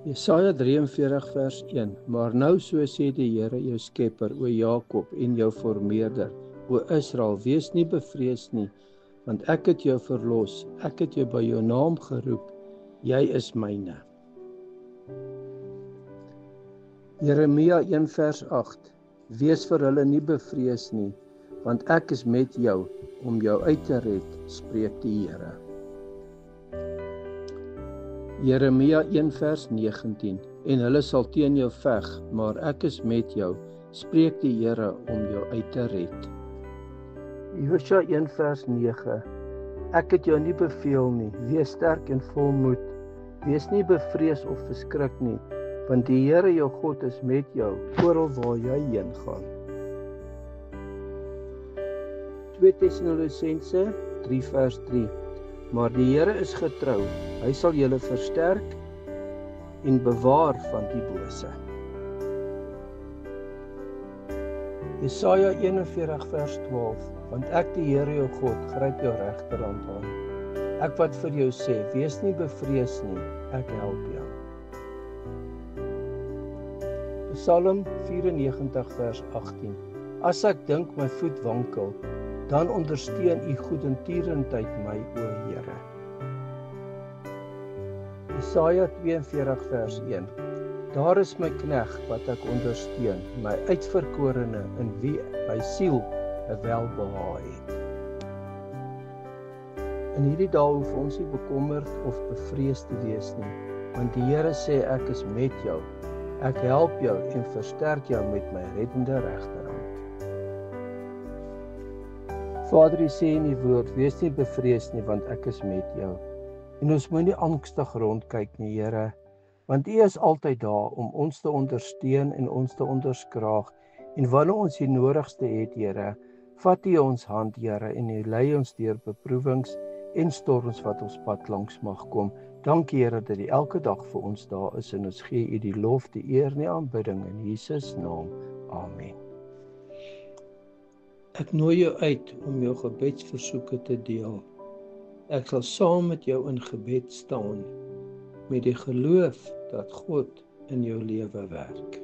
Jesaja 43 vers 1. Maar nou so sê die Here jou skepper, o Jakob, en jou vormeerder, o Israel, wees nie bevrees nie, want ek het jou verlos, ek het jou by jou naam geroep, jy is myne. Jeremia 1 vers 8. Wees vir hulle nie bevrees nie, want ek is met jou om jou uit te red, spreek die Here. Jeremia 1 vers 19. En hulle sal teen jou veg, maar ek is met jou, spreek die Here om jou uit te red. Josua 1 vers 9. Ek het jou nie beveel nie, wees sterk en vol moed, wees nie bevrees of verskrik nie, want die Here jou God is met jou, oral waar jy heen gaan. 2 Tessalonisense 3 vers 3. Maar die Here is getrou, hy sal julle versterk en bewaar van die bose. Jesaja 41 vers 12. Want ek die Here jou God, gryp jou regterhand aan. Ek wat vir jou sê, wees nie bevrees nie, ek help jou. Psalm 94 vers 18. As ek dink my voet wankel, dan ondersteun u goedertierenheid my, o Here. Jesaja 42 vers 1. Daar is my knegt wat ek ondersteun, my uitverkorene in wie my siel 'n welbehae het. In hierdie dae hoef ons nie bekommerd of bevrees te wees nie, want die Here sê ek is met jou, ek help jou en versterk jou met my reddende regterhand. Vader, U sê in die woord, wees nie bevrees nie, want ek is met jou. En ons moet nie angstig rondkyk nie, Here, want U is altyd daar om ons te ondersteun en ons te onderskraag. En wanneer ons die nodigste het, Here, vat U ons hand, Here, en U lei ons deur beproewings en storms wat ons pad langs mag kom. Dankie, Here, dat U elke dag vir ons daar is en ons gee U die lof, die eer en die aanbidding in Jesus naam. Amen. Ek nooi jou uit om jou gebedsversoeke te deel. Ek sal saam met jou in gebed staan, met die geloof dat God in jou lewe werk.